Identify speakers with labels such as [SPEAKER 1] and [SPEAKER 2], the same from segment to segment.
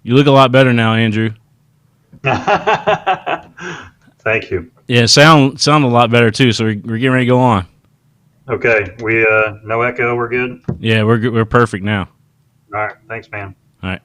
[SPEAKER 1] You look a lot better now, Andrew.
[SPEAKER 2] Thank you.
[SPEAKER 1] Yeah, sound a lot better too. So we're getting ready to go on.
[SPEAKER 2] Okay, we no echo. We're good.
[SPEAKER 1] Yeah, we're perfect now.
[SPEAKER 2] All right, thanks, man.
[SPEAKER 1] All right.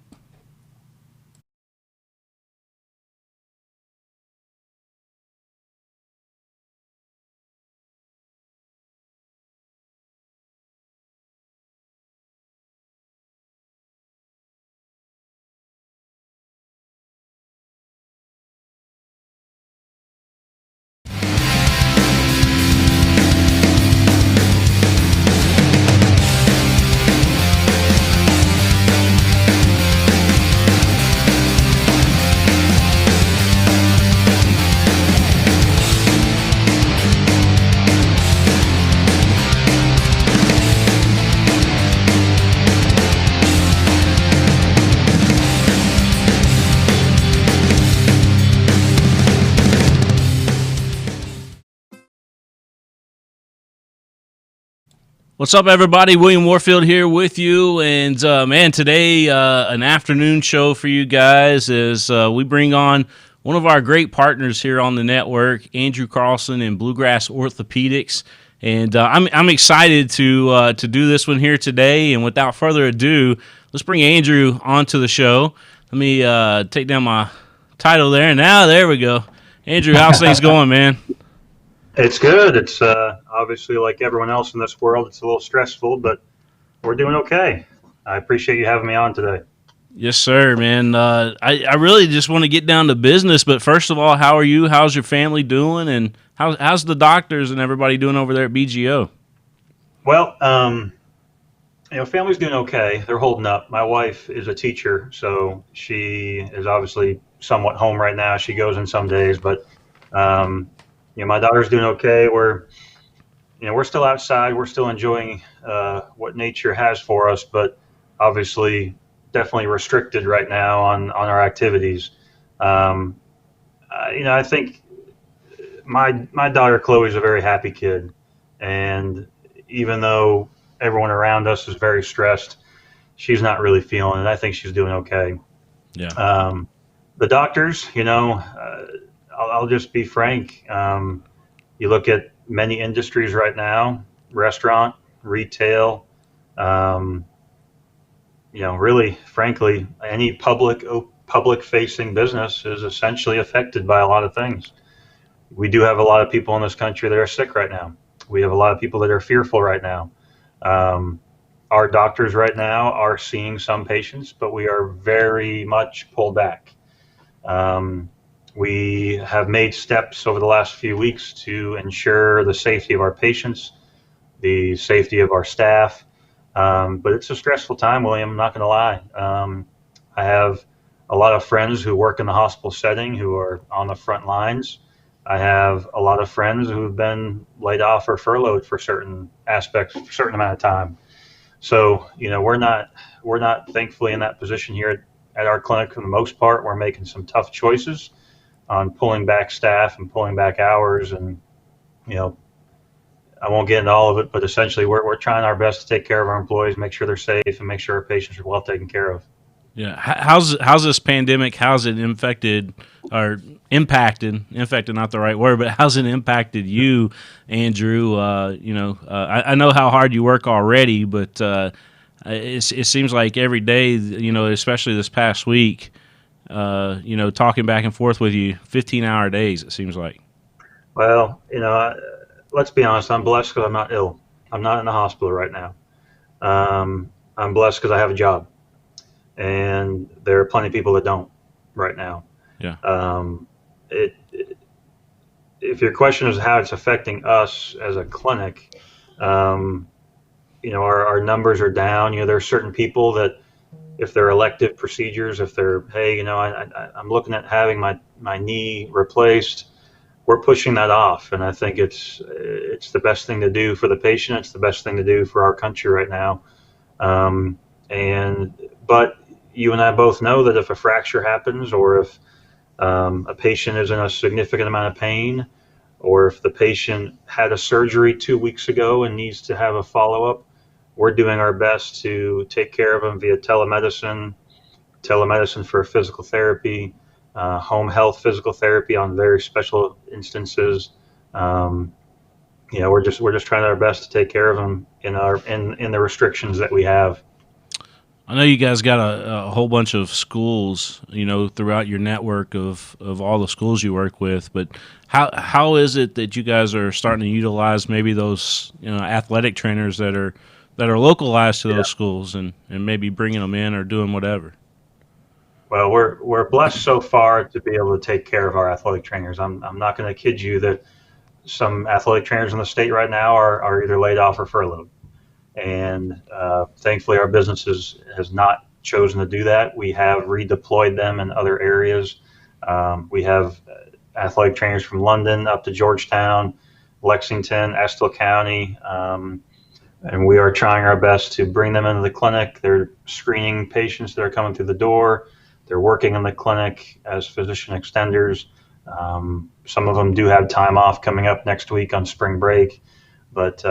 [SPEAKER 1] What's up, everybody? William Warfield here with you, and man, today an afternoon show for you guys as we bring on one of our great partners here on the network, Andrew Carlson in Bluegrass Orthopedics, and I'm excited to do this one here today. And without further ado, let's bring Andrew onto the show. Let me take down my title there, and now there we go. Andrew, how's things going, man?
[SPEAKER 2] It's good. It's obviously like everyone else in this world. It's a little stressful, but we're doing okay. I appreciate you having me on today.
[SPEAKER 1] Yes, sir, man. I really just want to get down to business, but first of all, how are you? How's your family doing? And how's the doctors and everybody doing over there at BGO?
[SPEAKER 2] Well, family's doing okay. They're holding up. My wife is a teacher, so she is obviously somewhat home right now. She goes in some days, but my daughter's doing okay. We're still outside. We're still enjoying what nature has for us, but obviously definitely restricted right now on our activities. I think my daughter Chloe is a very happy kid, and even though everyone around us is very stressed, she's not really feeling it. I think she's doing okay.
[SPEAKER 1] Yeah.
[SPEAKER 2] The doctors, I'll just be frank. You look at many industries right now, restaurant, retail, really, frankly, any public-facing business is essentially affected by a lot of things. We do have a lot of people in this country that are sick right now. We have a lot of people that are fearful right now. Um, our doctors right now are seeing some patients, but we are very much pulled back. Um, we have made steps over the last few weeks to ensure the safety of our patients, the safety of our staff. But it's a stressful time, William. I'm not going to lie. I have a lot of friends who work in the hospital setting who are on the front lines. I have a lot of friends who've been laid off or furloughed for certain aspects, for a certain amount of time. So, we're not thankfully in that position here at our clinic for the most part. We're making some tough choices on pulling back staff and pulling back hours, and you know, I won't get into all of it, but essentially we're trying our best to take care of our employees, make sure they're safe, and make sure our patients are well taken care of.
[SPEAKER 1] Yeah. How's this pandemic? How's it infected or impacted? Not the right word, but how's it impacted you, Andrew? I know how hard you work already, but it seems like every day, especially this past week, talking back and forth with you, 15-hour days. It seems like.
[SPEAKER 2] Well, let's be honest. I'm blessed because I'm not ill. I'm not in the hospital right now. I'm blessed because I have a job, and there are plenty of people that don't right now.
[SPEAKER 1] Yeah.
[SPEAKER 2] If your question is how it's affecting us as a clinic, um, our numbers are down. There are certain people that if they're elective procedures, if they're, hey, I'm looking at having my knee replaced, we're pushing that off. And I think it's the best thing to do for the patient. It's the best thing to do for our country right now. But you and I both know that if a fracture happens, or if a patient is in a significant amount of pain, or if the patient had a surgery 2 weeks ago and needs to have a follow-up, we're doing our best to take care of them via telemedicine, telemedicine for physical therapy, home health physical therapy on very special instances. Um, we're just trying our best to take care of them in the restrictions that we have.
[SPEAKER 1] I know you guys got a whole bunch of schools, throughout your network of all the schools you work with. But how is it that you guys are starting to utilize maybe those athletic trainers that are localized to
[SPEAKER 2] Yeah.
[SPEAKER 1] those schools and maybe bringing them in or doing whatever?
[SPEAKER 2] Well, we're blessed so far to be able to take care of our athletic trainers. I'm not going to kid you that some athletic trainers in the state right now are either laid off or furloughed. And thankfully, our business has not chosen to do that. We have redeployed them in other areas. We have athletic trainers from London up to Georgetown, Lexington, Estill County, and we are trying our best to bring them into the clinic. They're screening patients that are coming through the door. They're working in the clinic as physician extenders. Some of them do have time off coming up next week on spring break, but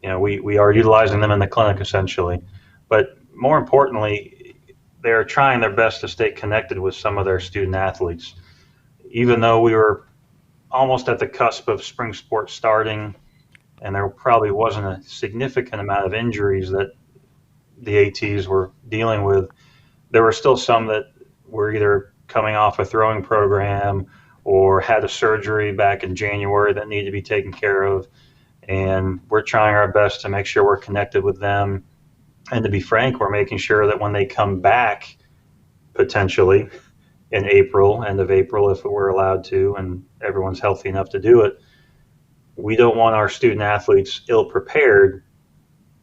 [SPEAKER 2] we are utilizing them in the clinic essentially. But more importantly, they're trying their best to stay connected with some of their student athletes. Even though we were almost at the cusp of spring sports starting, and there probably wasn't a significant amount of injuries that the ATs were dealing with, there were still some that were either coming off a throwing program or had a surgery back in January that needed to be taken care of. And we're trying our best to make sure we're connected with them. And to be frank, we're making sure that when they come back, potentially in April, end of April, if we're allowed to, and everyone's healthy enough to do it, we don't want our student athletes ill prepared,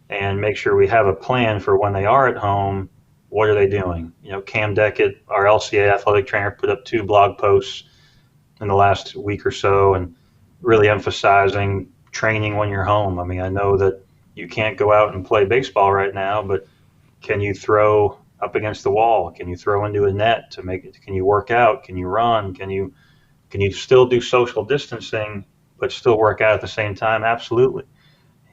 [SPEAKER 2] and make sure we have a plan for when they are at home. What are they doing? Cam Deckett, our LCA athletic trainer, put up 2 blog posts in the last week or so and really emphasizing training when you're home. I mean, I know that you can't go out and play baseball right now, but can you throw up against the wall? Can you throw into a net to make it? Can you work out? Can you run? Can you still do social distancing but still work out at the same time? Absolutely.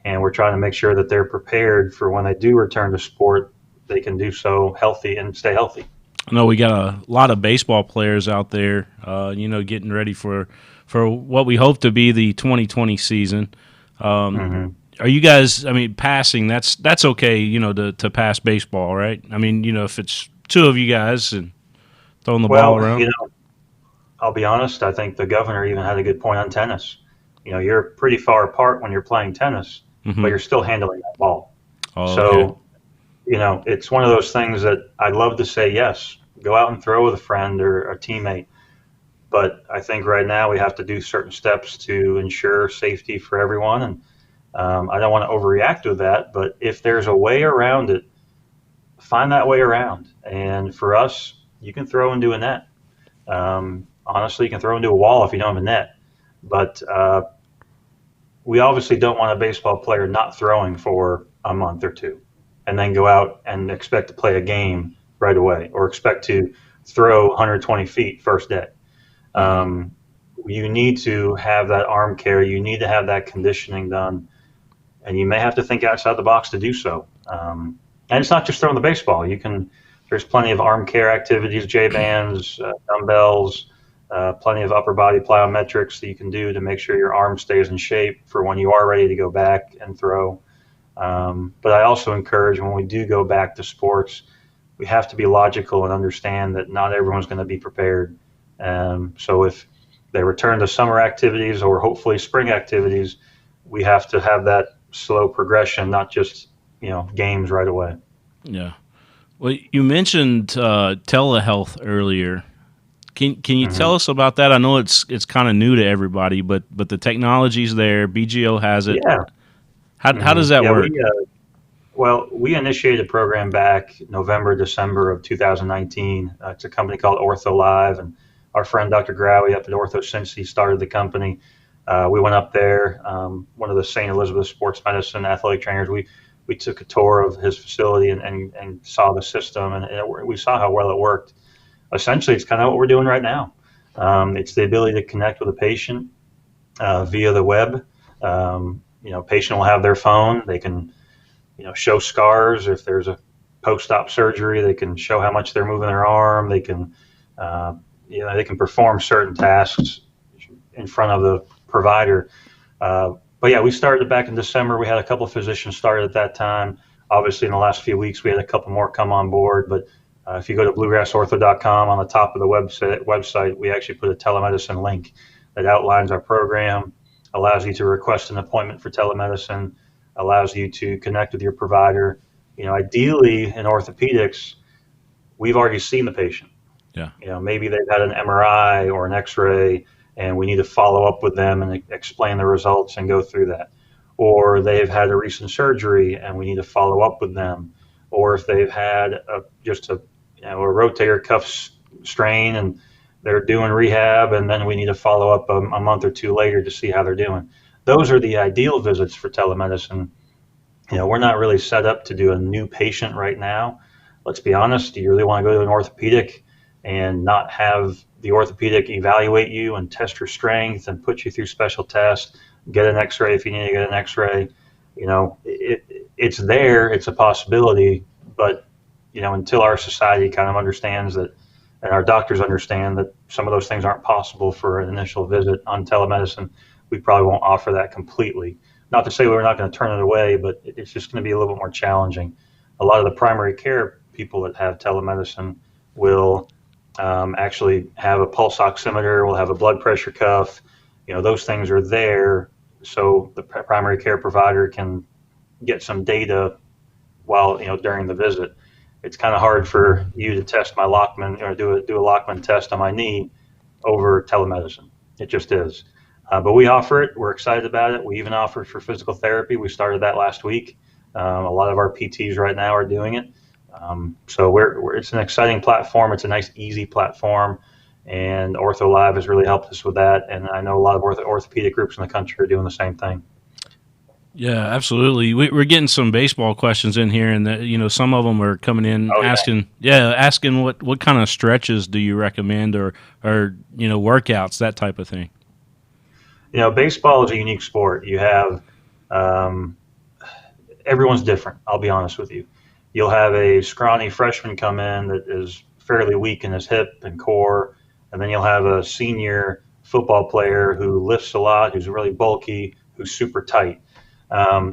[SPEAKER 2] And we're trying to make sure that they're prepared for when they do return to sport, they can do so healthy and stay healthy.
[SPEAKER 1] I know we got a lot of baseball players out there, getting ready for what we hope to be the 2020 season.
[SPEAKER 2] Mm-hmm.
[SPEAKER 1] Are you guys? I mean, passing that's okay, to pass baseball, right? I mean, if it's 2 of you guys and throwing the ball
[SPEAKER 2] Well,
[SPEAKER 1] around.
[SPEAKER 2] I'll be honest, I think the governor even had a good point on tennis. You're pretty far apart when you're playing tennis, but
[SPEAKER 1] Mm-hmm.
[SPEAKER 2] you're still handling that ball.
[SPEAKER 1] Oh, okay.
[SPEAKER 2] So, it's one of those things that I'd love to say, yes, go out and throw with a friend or a teammate. But I think right now we have to do certain steps to ensure safety for everyone. And I don't want to overreact with that, but if there's a way around it, find that way around. And for us, you can throw into a net. Honestly, you can throw into a wall if you don't have a net. But we obviously don't want a baseball player not throwing for a month or 2 and then go out and expect to play a game right away or expect to throw 120 feet first day.
[SPEAKER 1] Mm-hmm.
[SPEAKER 2] You need to have that arm care. You need to have that conditioning done, and you may have to think outside the box to do so. And it's not just throwing the baseball. There's plenty of arm care activities, J bands, dumbbells, plenty of upper body plyometrics that you can do to make sure your arm stays in shape for when you are ready to go back and throw. But I also encourage when we do go back to sports, we have to be logical and understand that not everyone's going to be prepared. So if they return to summer activities or hopefully spring activities, we have to have that slow progression, not just games right away.
[SPEAKER 1] Yeah. Well, you mentioned telehealth earlier. Can you
[SPEAKER 2] Hmm.
[SPEAKER 1] tell us about that? I know it's kind of new to everybody, but the technology's there. BGO has it.
[SPEAKER 2] Yeah.
[SPEAKER 1] How
[SPEAKER 2] Hmm.
[SPEAKER 1] does that
[SPEAKER 2] Yeah.
[SPEAKER 1] work?
[SPEAKER 2] We initiated a program back November, December of 2019. It's a company called Ortho Live, and our friend Dr. Growie up at Ortho Cincy started the company. We went up there. One of the St. Elizabeth Sports Medicine athletic trainers. We took a tour of his facility and saw the system, and we saw how well it worked. Essentially, it's kind of what we're doing right now. It's the ability to connect with a patient via the web. Patient will have their phone. They can show scars if there's post-op surgery. They can show how much they're moving their arm. They can, they can perform certain tasks in front of the provider. But yeah, we started back in December. We had a couple of physicians started at that time. Obviously, in the last few weeks, we had a couple more come on board. But if you go to bluegrassortho.com, on the top of the website, we actually put a telemedicine link that outlines our program, allows you to request an appointment for telemedicine, allows you to connect with your provider. Ideally in orthopedics, we've already seen the patient.
[SPEAKER 1] Yeah.
[SPEAKER 2] Maybe they've had an MRI or an X-ray, and we need to follow up with them and explain the results and go through that. Or they've had a recent surgery, and we need to follow up with them. Or if they've had just a rotator cuff strain and they're doing rehab, and then we need to follow up a month or two later to see how they're doing. Those are the ideal visits for telemedicine. We're not really set up to do a new patient right now. Let's be honest. Do you really want to go to an orthopedic and not have the orthopedic evaluate you and test your strength and put you through special tests, get an X-ray if you need to get an X-ray? It's there. It's a possibility, but until our society kind of understands that, and our doctors understand that some of those things aren't possible for an initial visit on telemedicine, we probably won't offer that completely. Not to say we're not going to turn it away, but it's just going to be a little bit more challenging. A lot of the primary care people that have telemedicine will actually have a pulse oximeter, will have a blood pressure cuff. Those things are there so the primary care provider can get some data while, during the visit. It's kind of hard for you to test my Lockman or do a Lockman test on my knee over telemedicine. It just is. But we offer it. We're excited about it. We even offer it for physical therapy. We started that last week. A lot of our PTs right now are doing it. So it's an exciting platform. It's a nice, easy platform. And OrthoLive has really helped us with that. And I know a lot of orthopedic groups in the country are doing the same thing.
[SPEAKER 1] Yeah, absolutely. We're getting some baseball questions in here, and some of them are coming in asking what kind of stretches do you recommend, or workouts, that type of thing.
[SPEAKER 2] Baseball is a unique sport. You have everyone's different. I'll be honest with you. You'll have a scrawny freshman come in that is fairly weak in his hip and core, and then you'll have a senior football player who lifts a lot, who's really bulky, who's super tight.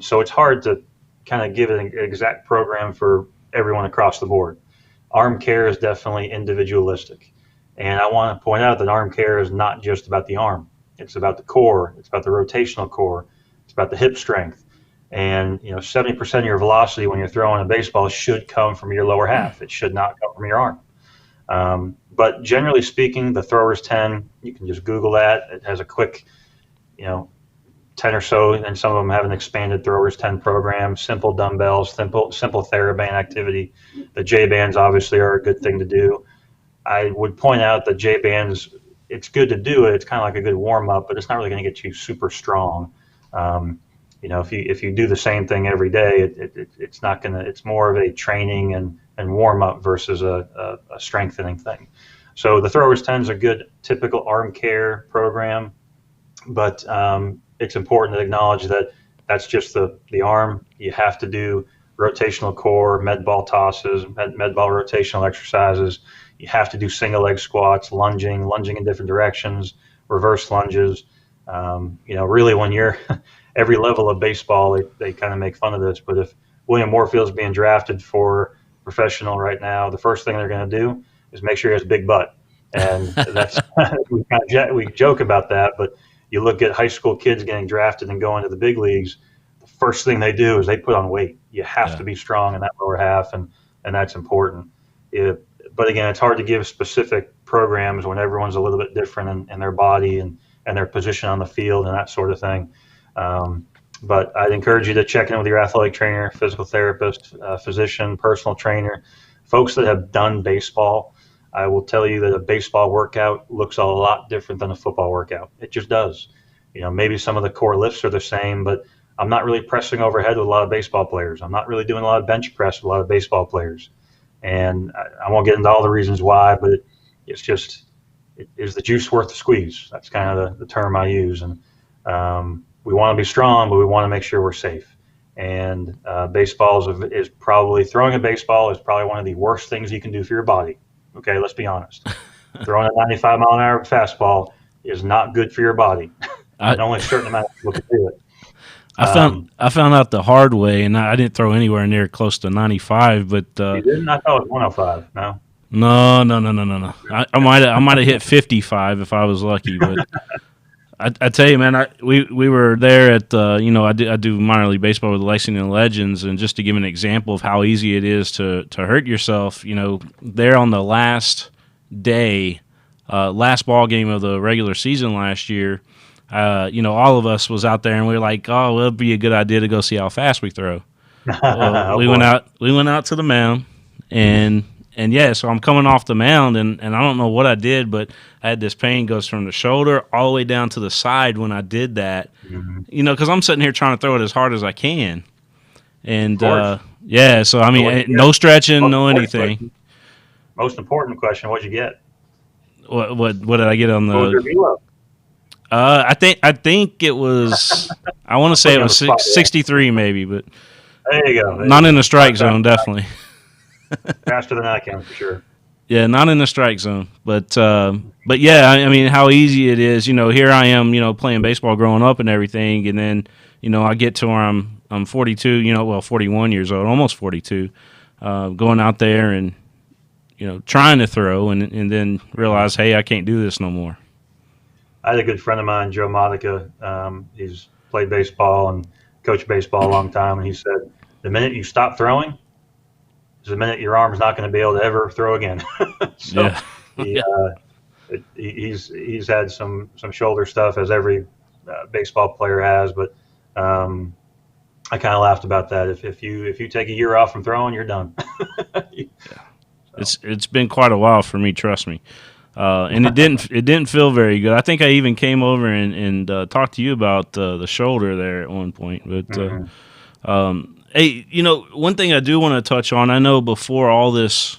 [SPEAKER 2] So it's hard to kind of give an exact program for everyone across the board. Arm care is definitely individualistic. And I want to point out that arm care is not just about the arm. It's about the core. It's about the rotational core. It's about the hip strength. And 70% of your velocity when you're throwing a baseball should come from your lower half. It should not come from your arm. But generally speaking, the thrower's 10, you can just Google that. It has a quick, 10 or so, and some of them have an expanded throwers 10 program, simple dumbbells, simple TheraBand activity. The J-bands obviously are a good thing to do. I would point out that J-bands, it's good to do it. It's kind of like a good warm up, but it's not really going to get you super strong. If you do the same thing every day, it's not going to. It's more of a training and warm up versus a strengthening thing. So the throwers 10 is a good typical arm care program, but it's important to acknowledge that that's just the arm. You have to do rotational core, med ball tosses, med ball rotational exercises. You have to do single leg squats, lunging in different directions, reverse lunges. Really when you're every level of baseball, they kind of make fun of this, but if William Warfield's being drafted for professional right now, the first thing they're going to do is make sure he has a big butt. And that's we joke about that, but you look at high school kids getting drafted and going to the big leagues, the first thing they do is they put on weight. You have to be strong in that lower half, and that's important. But again, it's hard to give specific programs when everyone's a little bit different in their body and their position on the field and that sort of thing. But I'd encourage you to check in with your athletic trainer, physical therapist, physician, personal trainer, folks that have done baseball. I will tell you that a baseball workout looks a lot different than a football workout. It just does. Maybe some of the core lifts are the same, but I'm not really pressing overhead with a lot of baseball players. I'm not really doing a lot of bench press with a lot of baseball players. And I won't get into all the reasons why, but it's just, is the juice worth the squeeze? That's kind of the term I use. And we want to be strong, but we want to make sure we're safe. And baseball is probably throwing a baseball is probably one of the worst things you can do for your body. Okay, let's be honest. Throwing a 95-mile-an-hour fastball is not good for your body,
[SPEAKER 1] I
[SPEAKER 2] and only a certain amount of people can do it.
[SPEAKER 1] I found
[SPEAKER 2] Um,
[SPEAKER 1] I found out the hard way, and I didn't throw anywhere near close to 95. But
[SPEAKER 2] you didn't? I thought it was 105. No.
[SPEAKER 1] no, no, no, no, no, no. I might have hit 55 if I was lucky. But I tell you, man, we were there at I do minor league baseball with the Lexington Legends, and just to give an example of how easy it is to hurt yourself, there on the last day, last ball game of the regular season last year, all of us was out there, and we were like, oh, well, it'd be a good idea to go see how fast we throw. Well,
[SPEAKER 2] Oh
[SPEAKER 1] we went
[SPEAKER 2] boy.
[SPEAKER 1] out. We went out to the mound, and yeah, so I'm coming off the mound, and I don't know what I did, but I had this pain goes from the shoulder all the way down to the side when I did that.
[SPEAKER 2] Mhm.
[SPEAKER 1] Because I'm sitting here trying to throw it as hard as I can,
[SPEAKER 2] Of
[SPEAKER 1] and
[SPEAKER 2] course.
[SPEAKER 1] yeah, so I
[SPEAKER 2] So
[SPEAKER 1] mean,
[SPEAKER 2] what'd you get?
[SPEAKER 1] no stretching,
[SPEAKER 2] Most
[SPEAKER 1] no
[SPEAKER 2] important
[SPEAKER 1] anything.
[SPEAKER 2] question. Most important question. What'd you get?
[SPEAKER 1] What did I get on
[SPEAKER 2] What was
[SPEAKER 1] the?
[SPEAKER 2] your velo?
[SPEAKER 1] I think it was. I want to say
[SPEAKER 2] Put
[SPEAKER 1] it
[SPEAKER 2] you on
[SPEAKER 1] was
[SPEAKER 2] the spot there.
[SPEAKER 1] 63 maybe, but
[SPEAKER 2] There you go. There you
[SPEAKER 1] not in the
[SPEAKER 2] go.
[SPEAKER 1] strike zone, definitely.
[SPEAKER 2] Faster than I can for sure.
[SPEAKER 1] Yeah, not in the strike zone, but yeah, I mean, how easy it is. Here I am, playing baseball growing up and everything, and then I get to where I'm 42, 41 years old, almost 42, going out there and trying to throw, and then realize, hey, I can't do this no more.
[SPEAKER 2] I had a good friend of mine, Joe Modica. He's played baseball and coached baseball a long time, and he said the minute you stop throwing is the minute your arm's not going to be able to ever throw again. So
[SPEAKER 1] Yeah,
[SPEAKER 2] he
[SPEAKER 1] yeah,
[SPEAKER 2] he's had some shoulder stuff as every baseball player has, but I kind of laughed about that. If you take a year off from throwing, you're done. So
[SPEAKER 1] it's been quite a while for me, trust me. And it didn't feel very good. I think I even came over and talked to you about the shoulder there at one point, but.
[SPEAKER 2] mhm.
[SPEAKER 1] Hey, one thing I do want to touch on. I know before all this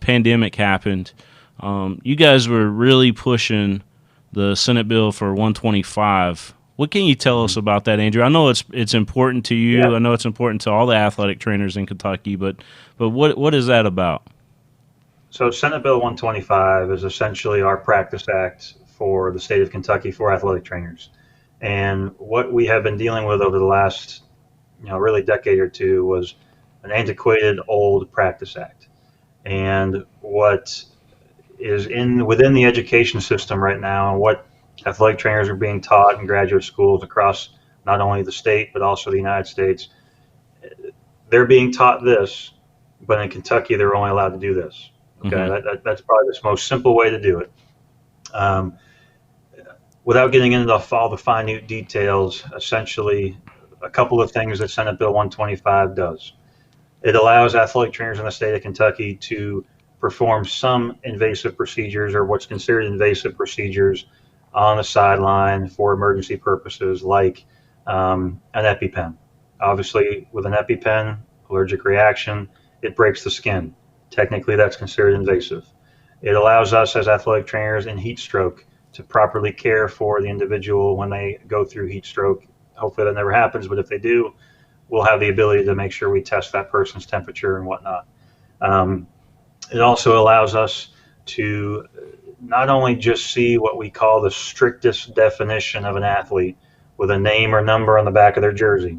[SPEAKER 1] pandemic happened, you guys were really pushing the Senate bill for 125. What can you tell us about that, Andrew? I know it's important to
[SPEAKER 2] Yeah.
[SPEAKER 1] you. I know it's important to all the athletic trainers in Kentucky. But what is that about?
[SPEAKER 2] So Senate Bill 125 is essentially our practice act for the state of Kentucky for athletic trainers. And what we have been dealing with over the last, really decade or two was an antiquated old practice act. And what is in within the education system right now, and what athletic trainers are being taught in graduate schools across not only the state but also the United States, they're being taught this, but in Kentucky they're only allowed to do this. Okay,
[SPEAKER 1] Hmm.
[SPEAKER 2] that's probably the most simple way to do it. Um, Without getting into all the minute details, essentially a couple of things that Senate Bill 125 does. It allows athletic trainers in the state of Kentucky to perform some invasive procedures or what's considered invasive procedures on the sideline for emergency purposes, like an EpiPen. Obviously, with an EpiPen, allergic reaction, it breaks the skin. Technically, that's considered invasive. It allows us as athletic trainers in heat stroke to properly care for the individual when they go through heat stroke. Hopefully, that never happens, but if they do, we'll have the ability to make sure we test that person's temperature and whatnot. Um, it also allows us to not only just see what we call the strictest definition of an athlete with a name or number on the back of their jersey.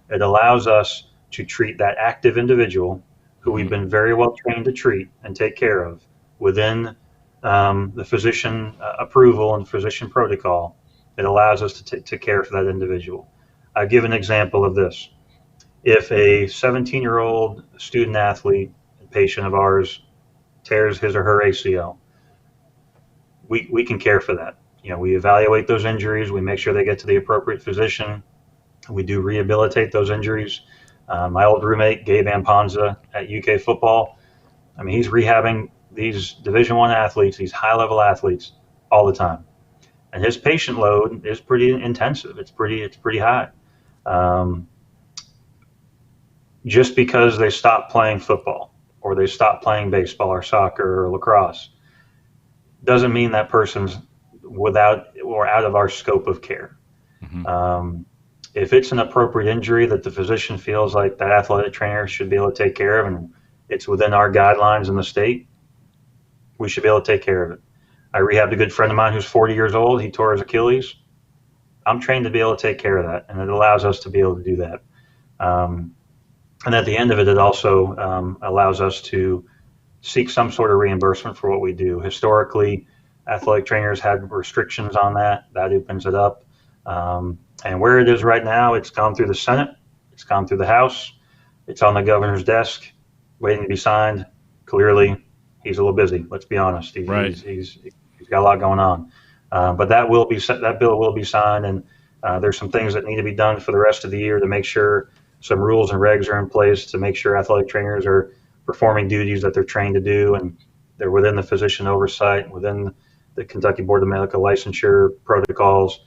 [SPEAKER 2] It allows us to treat that active individual who we've
[SPEAKER 1] Hmm.
[SPEAKER 2] been very well trained to treat and take care of within the physician approval and physician protocol. It allows us to care for that individual. I'll give an example of this. If a 17-year-old student athlete, patient of ours, tears his or her ACL, we can care for that. We evaluate those injuries, we make sure they get to the appropriate physician, we do rehabilitate those injuries. My old roommate, Gabe Amponza at UK football, I mean, he's rehabbing these Division I athletes, these high-level athletes, all the time, and his patient load is pretty intensive. It's pretty high. Um, just because they stop playing football or they stop playing baseball or soccer or lacrosse doesn't mean that person's without or out of our scope of care.
[SPEAKER 1] Hmm.
[SPEAKER 2] Um, If it's an appropriate injury that the physician feels like that athletic trainer should be able to take care of, and it's within our guidelines in the state, we should be able to take care of it. I rehabbed a good friend of mine who's 40 years old. He tore his Achilles. I'm trained to be able to take care of that, and it allows us to be able to do that. And at the end of it, it also allows us to seek some sort of reimbursement for what we do. Historically, athletic trainers had restrictions on that. That opens it up. And where it is right now, it's gone through the Senate, it's gone through the House, it's on the governor's desk, waiting to be signed. Clearly, he's a little busy. Let's be honest. He's got a lot going on. But that bill will be signed, and there's some things that need to be done for the rest of the year to make sure some rules and regs are in place to make sure athletic trainers are performing duties that they're trained to do, and they're within the physician oversight, within the Kentucky Board of Medical Licensure protocols.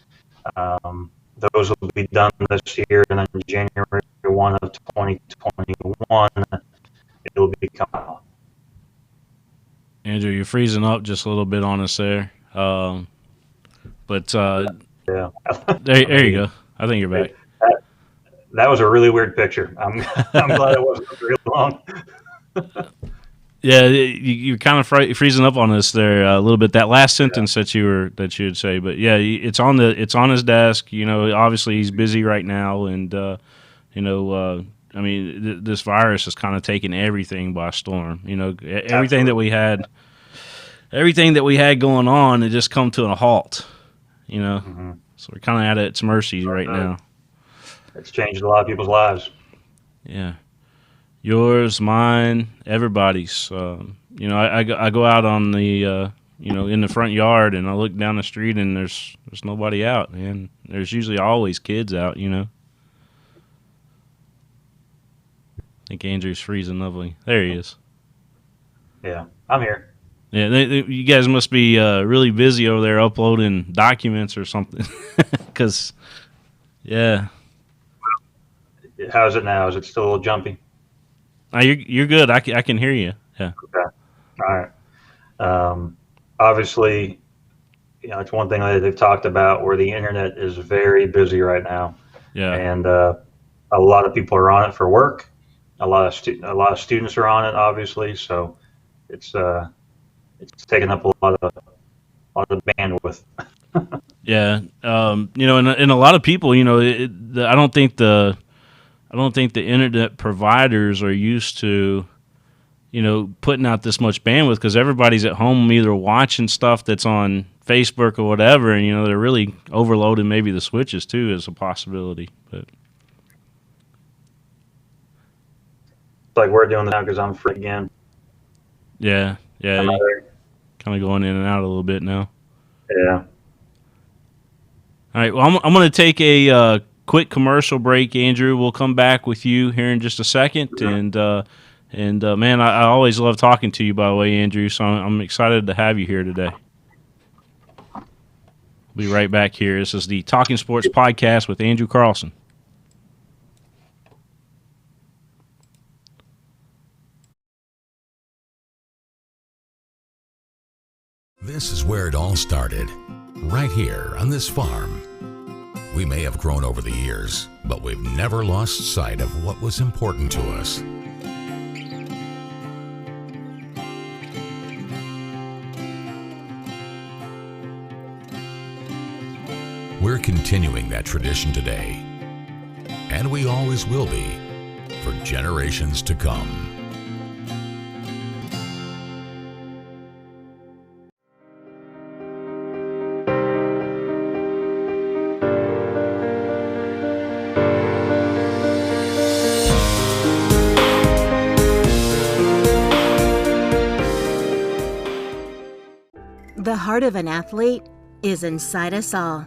[SPEAKER 2] Those will be done this year, and then January 1 of 2021, it'll become law.
[SPEAKER 1] Andrew, you're freezing up just a little bit on us there. Yeah. There you go. I think you're back.
[SPEAKER 2] That was a really weird picture. I'm glad it wasn't very long.
[SPEAKER 1] Yeah, you're kind of freezing up on us there a little bit. That last sentence that you'd say, but yeah, it's on his desk. Obviously he's busy right now, and I mean, this virus has kind of taken everything by storm. Everything that we had going on, it just come to a halt.
[SPEAKER 2] Mm-hmm.
[SPEAKER 1] So we're kind of at its mercy right now.
[SPEAKER 2] It's changed a lot of people's lives.
[SPEAKER 1] Yeah. Yours, mine, everybody's. I go out on the, in the front yard, and I look down the street, and there's nobody out, and there's usually always kids out. I think Andrew's freezing lovely. There he is.
[SPEAKER 2] Yeah, I'm here.
[SPEAKER 1] Yeah, you guys must be really busy over there uploading documents or something, because, yeah.
[SPEAKER 2] How's it now? Is it still a little jumpy?
[SPEAKER 1] You're good. I can hear you. Yeah.
[SPEAKER 2] Okay. All right. Obviously, it's one thing that they've talked about where the internet is very busy right now.
[SPEAKER 1] Yeah.
[SPEAKER 2] And a lot of people are on it for work. A lot of students are on it, obviously. So it's taking up a lot of bandwidth.
[SPEAKER 1] Yeah. And a lot of people, I don't think the internet providers are used to, putting out this much bandwidth, because everybody's at home either watching stuff that's on Facebook or whatever, and they're really overloading maybe the switches too as a possibility. But
[SPEAKER 2] it's like we're doing that now because I'm free again.
[SPEAKER 1] Yeah, kind of going in and out a little bit now.
[SPEAKER 2] Yeah.
[SPEAKER 1] All right. Well, I'm going to take a quick commercial break, Andrew. We'll come back with you here in just a second. Mm-hmm. And man, I always love talking to you, by the way, Andrew, so I'm excited to have you here today. We'll be right back here. This is the Talking Sports Podcast with Andrew Carlson.
[SPEAKER 3] This is where it all started, right here on this farm. We may have grown over the years, but we've never lost sight of what was important to us. We're continuing that tradition today, and we always will be, for generations to come.
[SPEAKER 4] The heart of an athlete is inside us all.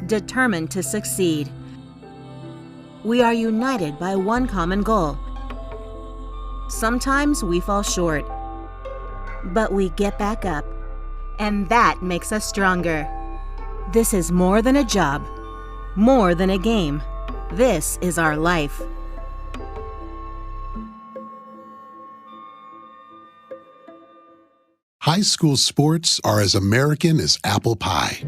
[SPEAKER 4] Determined to succeed. We are united by one common goal. Sometimes we fall short, but we get back up, and that makes us stronger. This is more than a job, more than a game. This is our life.
[SPEAKER 5] High school sports are as American as apple pie.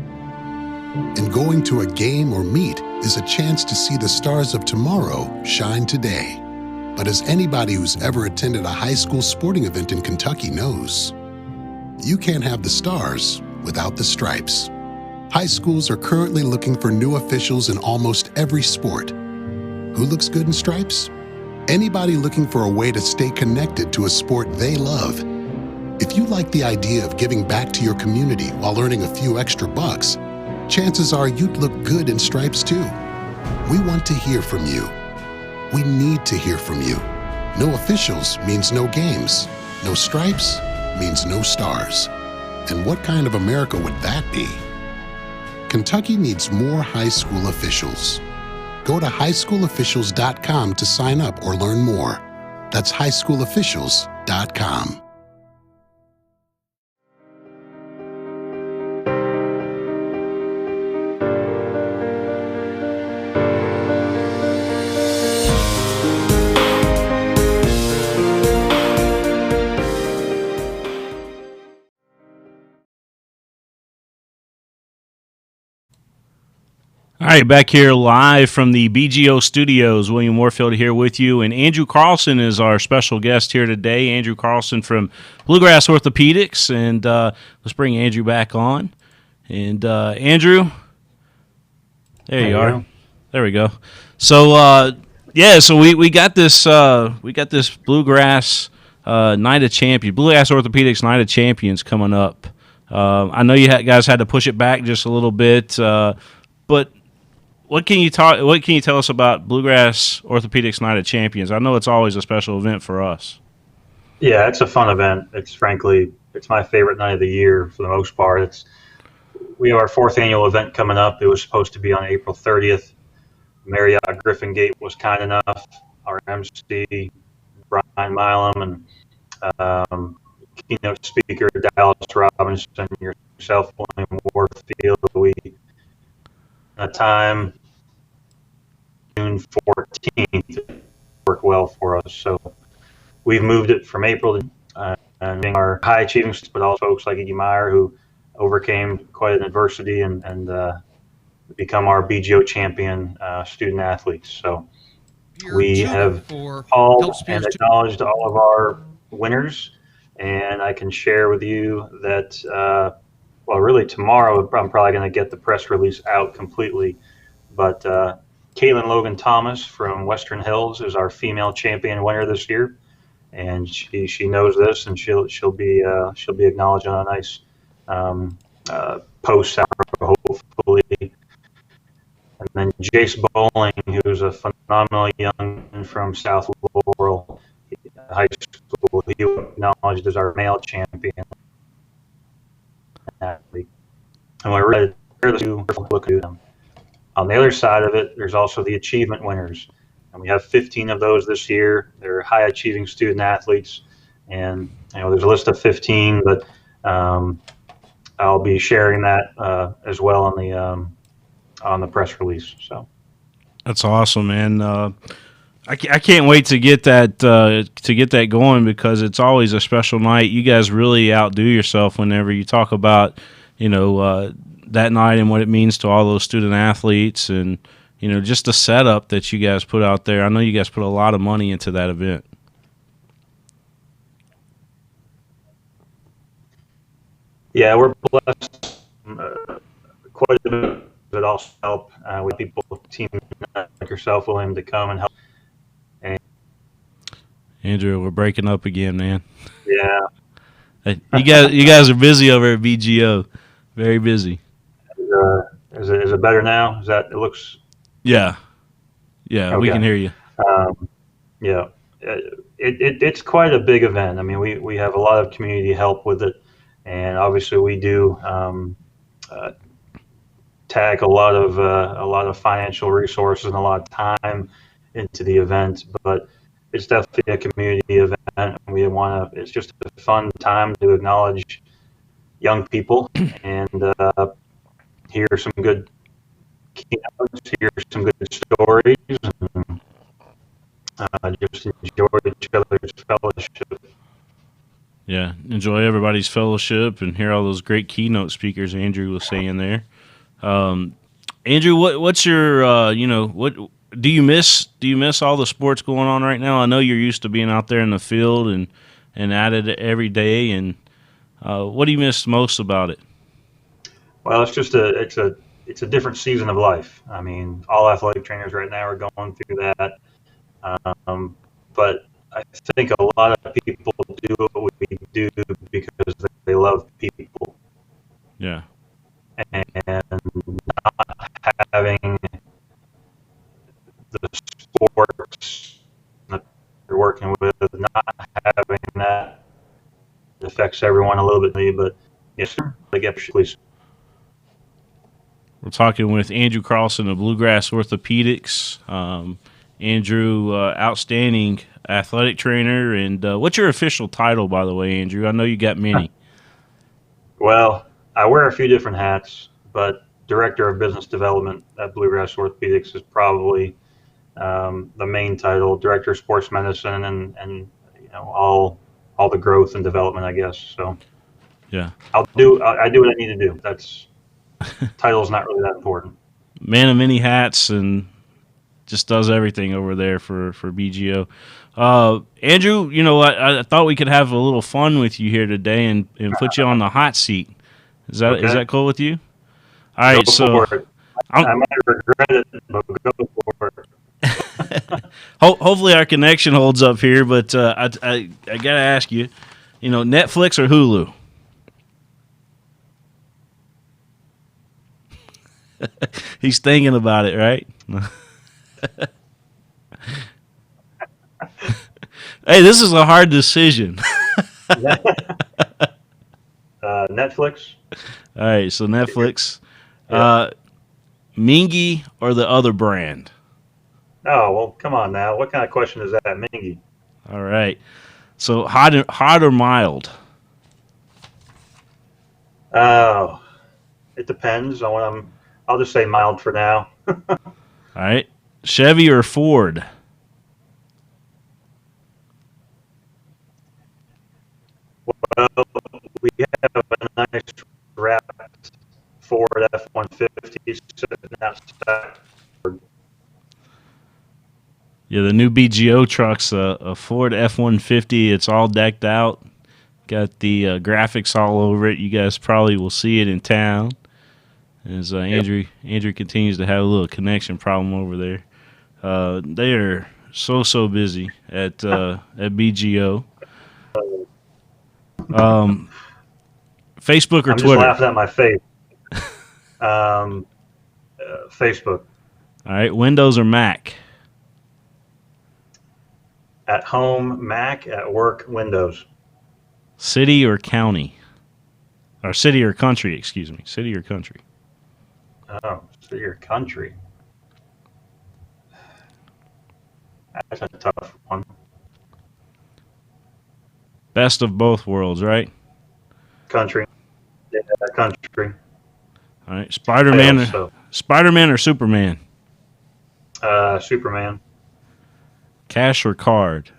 [SPEAKER 5] And going to a game or meet is a chance to see the stars of tomorrow shine today. But as anybody who's ever attended a high school sporting event in Kentucky knows, you can't have the stars without the stripes. High schools are currently looking for new officials in almost every sport. Who looks good in stripes? Anybody looking for a way to stay connected to a sport they love. If you like the idea of giving back to your community while earning a few extra bucks, chances are you'd look good in stripes too. We want to hear from you. We need to hear from you. No officials means no games. No stripes means no stars. And what kind of America would that be? Kentucky needs more high school officials. Go to highschoolofficials.com to sign up or learn more. That's highschoolofficials.com.
[SPEAKER 1] All right, back here live from the BGO studios. William Warfield here with you, and Andrew Carlson is our special guest here today. Andrew Carlson from Bluegrass Orthopedics, and let's bring Andrew back on. And Andrew, there you are. There we go. So so we got this Bluegrass Night of Champions, Bluegrass Orthopedics Night of Champions coming up. I know you guys had to push it back just a little bit, but what can you tell us about Bluegrass Orthopedics Night of Champions? I know it's always a special event for us.
[SPEAKER 2] Yeah, it's a fun event. It's my favorite night of the year for the most part. We have our 4th annual event coming up. It was supposed to be on April 30th. Marriott Griffin Gate was kind enough. Our MC, Brian Milam, and keynote speaker Dallas Robinson, yourself, William Warfield. We a time June 14th work well for us. So we've moved it from April to and being our high achieving, but also folks like Iggy Meyer who overcame quite an adversity and become our BGO champion student athletes. So we have called and acknowledged all of our winners, and I can share with you that really tomorrow I'm probably going to get the press release out completely, but Caitlin Logan Thomas from Western Hills is our female champion winner this year, and she knows this, and she'll be acknowledged on a nice post hopefully. And then Jace Bowling, who's a phenomenal young man from South Laurel High School, he was acknowledged as our male champion athlete. And we're ready to look at them. On the other side of it, there's also the achievement winners, and we have 15 of those this year. They're high achieving student athletes, and there's a list of 15, but I'll be sharing that as well on the press release. So
[SPEAKER 1] that's awesome, man. I can't wait to get that going, because it's always a special night. You guys really outdo yourself whenever you talk about that night and what it means to all those student athletes, and just the setup that you guys put out there. I know you guys put a lot of money into that event.
[SPEAKER 2] Yeah, we're blessed quite a bit. It also help with people, team like yourself, William, to come and help. And
[SPEAKER 1] Andrew, we're breaking up again, man.
[SPEAKER 2] Yeah,
[SPEAKER 1] you guys are busy over at BGO, very busy.
[SPEAKER 2] Is it better now? Is that it looks?
[SPEAKER 1] Yeah, okay. We can hear you.
[SPEAKER 2] Yeah, it's quite a big event. I mean, we have a lot of community help with it, and obviously we do tag a lot of financial resources and a lot of time into the event. But it's definitely a community event, and it's just a fun time to acknowledge young people and hear some good keynotes, hear some good stories, and just enjoy each other's fellowship.
[SPEAKER 1] Yeah, enjoy everybody's fellowship and hear all those great keynote speakers Andrew was saying there. Andrew, what's your what do you miss? Do you miss all the sports going on right now? I know you're used to being out there in the field and at it every day. And what do you miss most about it?
[SPEAKER 2] Well, it's a different season of life. I mean, all athletic trainers right now are going through that. But I think a lot of people do what we do because they love people,
[SPEAKER 1] Yeah,
[SPEAKER 2] and having the sports that you're working with, not having that affects everyone a little bit. But yes, sir. They get please.
[SPEAKER 1] we're talking with Andrew Carlson of Bluegrass Orthopedics. Andrew, outstanding athletic trainer. And what's your official title, by the way, Andrew? I know you got many.
[SPEAKER 2] Well, I wear a few different hats, but Director of Business Development at Bluegrass Orthopedics is probably the main title. Director of Sports Medicine and all the growth and development, I guess. So
[SPEAKER 1] Yeah,
[SPEAKER 2] I do what I need to do. That's title's not really that important.
[SPEAKER 1] man of many hats and just does everything over there for BGO. Andrew, I thought we could have a little fun with you here today and put you on the hot seat. Is that cool with you? All right,
[SPEAKER 2] Go for it. I might regret it, but go for it.
[SPEAKER 1] Hopefully our connection holds up here. But I gotta ask you, Netflix or Hulu? He's thinking about it, right? Hey, this is a hard decision.
[SPEAKER 2] Netflix.
[SPEAKER 1] All right, so Netflix. Mingy or the other brand?
[SPEAKER 2] Oh, well, come on now. What kind of question is that, Mingy?
[SPEAKER 1] All right. So hot or mild?
[SPEAKER 2] Oh, it depends on what I'll just say mild for now.
[SPEAKER 1] All right. Chevy or Ford?
[SPEAKER 2] Well, we have a nice wrapped Ford F-150 sitting outside.
[SPEAKER 1] Yeah, the new BGO truck's a Ford F-150. It's all decked out. Got the graphics all over it. You guys probably will see it in town. As Andrew continues to have a little connection problem over there. They are so busy at BGO. Facebook or
[SPEAKER 2] I'm just
[SPEAKER 1] Twitter?
[SPEAKER 2] laughing at my face. Facebook.
[SPEAKER 1] All right, Windows or Mac?
[SPEAKER 2] At home, Mac. At work, Windows.
[SPEAKER 1] City or county? Or city or country, excuse me. City or country?
[SPEAKER 2] Oh, so your country. That's a tough one.
[SPEAKER 1] Best of both worlds, right?
[SPEAKER 2] Country. Yeah, country.
[SPEAKER 1] All right, Spider-Man or Superman?
[SPEAKER 2] Superman.
[SPEAKER 1] Cash or card?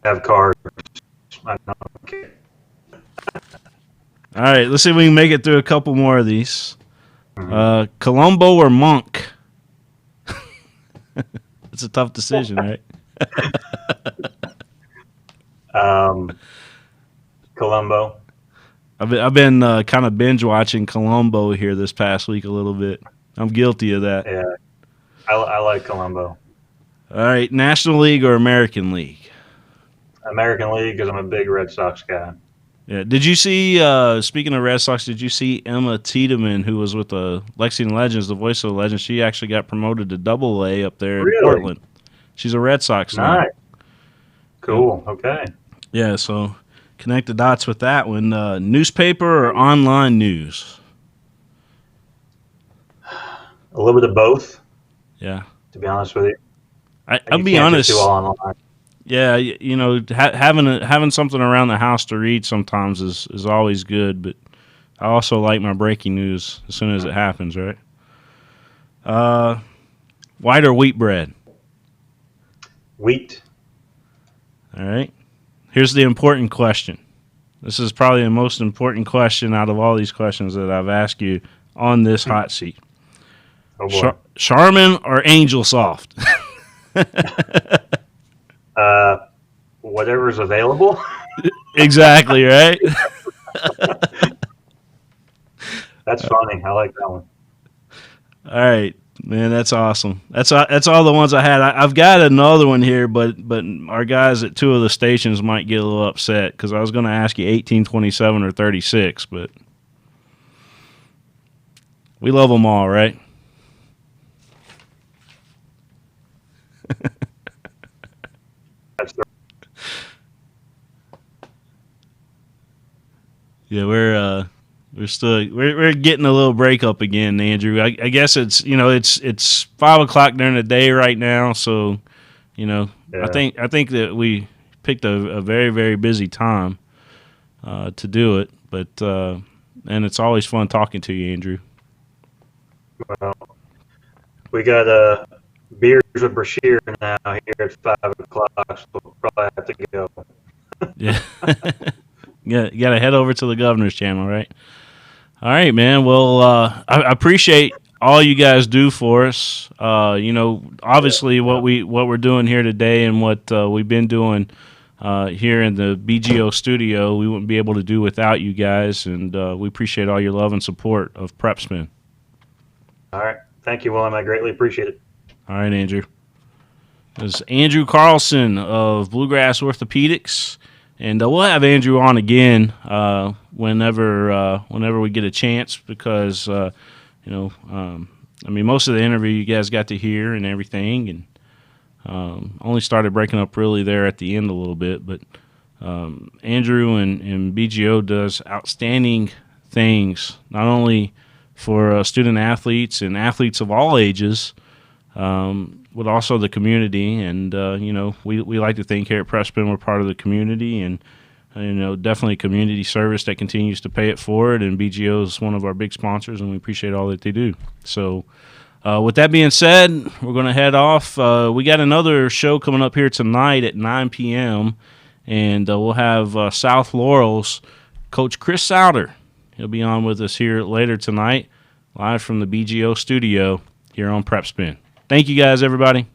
[SPEAKER 2] Have cards. I don't care.
[SPEAKER 1] All right, let's see if we can make it through a couple more of these. Columbo or Monk? It's a tough decision, right?
[SPEAKER 2] Columbo.
[SPEAKER 1] I've been kind of binge watching Columbo here this past week a little bit. I'm guilty of that.
[SPEAKER 2] Yeah, I like Columbo.
[SPEAKER 1] All right, National League or American League?
[SPEAKER 2] American League because I'm a big Red Sox guy.
[SPEAKER 1] Yeah. Did you see? Speaking of Red Sox, did you see Emma Tiedemann, who was with the Lexington Legends, the voice of the Legends? She actually got promoted to Double A up there in Portland. She's a Red Sox now.
[SPEAKER 2] Nice. Cool. Okay.
[SPEAKER 1] Yeah. So connect the dots with that one. Newspaper or online news?
[SPEAKER 2] A little bit of both.
[SPEAKER 1] Yeah.
[SPEAKER 2] To be honest with you,
[SPEAKER 1] I'll
[SPEAKER 2] you
[SPEAKER 1] be
[SPEAKER 2] can't
[SPEAKER 1] honest.
[SPEAKER 2] just do all online.
[SPEAKER 1] Yeah, having something around the house to read sometimes is always good, but I also like my breaking news as soon as it happens, right? White or wheat bread?
[SPEAKER 2] Wheat.
[SPEAKER 1] All right. here's the important question. This is probably the most important question out of all these questions that I've asked you on this hot seat.
[SPEAKER 2] Oh boy.
[SPEAKER 1] Charmin or Angel Soft?
[SPEAKER 2] Whatever's available.
[SPEAKER 1] Exactly, right?
[SPEAKER 2] That's funny. I like that one.
[SPEAKER 1] All right, man, that's awesome. That's all the ones I had. I've got another one here, but our guys at two of the stations might get a little upset because I was going to ask you 1827 or 36, but we love them all, right?
[SPEAKER 2] That's the
[SPEAKER 1] Yeah, we're getting a little breakup again, Andrew. I guess it's it's 5 o'clock during the day right now, so
[SPEAKER 2] Yeah.
[SPEAKER 1] I think that we picked a very, very busy time to do it, but and it's always fun talking to you, Andrew.
[SPEAKER 2] Well, we got beers with Brashear now here at 5 o'clock, so we'll probably have to go.
[SPEAKER 1] Yeah. You got to head over to the Governor's Channel, right? All right, man. Well, I appreciate all you guys do for us. Obviously what we're doing here today and what we've been doing here in the BGO studio, we wouldn't be able to do without you guys, and we appreciate all your love and support of PrepSpin.
[SPEAKER 2] All right. Thank you, Willem. I greatly appreciate it.
[SPEAKER 1] All right, Andrew. This is Andrew Carlson of Bluegrass Orthopedics. And we'll have Andrew on again whenever we get a chance because, most of the interview you guys got to hear and everything, and only started breaking up really there at the end a little bit. But Andrew and BGO does outstanding things, not only for student athletes and athletes of all ages, but also the community. And, we like to think here at PrepSpin we're part of the community and, definitely community service that continues to pay it forward. And BGO is one of our big sponsors, and we appreciate all that they do. So with that being said, we're going to head off. We got another show coming up here tonight at 9 p.m., and we'll have South Laurel's Coach Chris Souter. He'll be on with us here later tonight, live from the BGO studio here on PrepSpin. Thank you guys, everybody.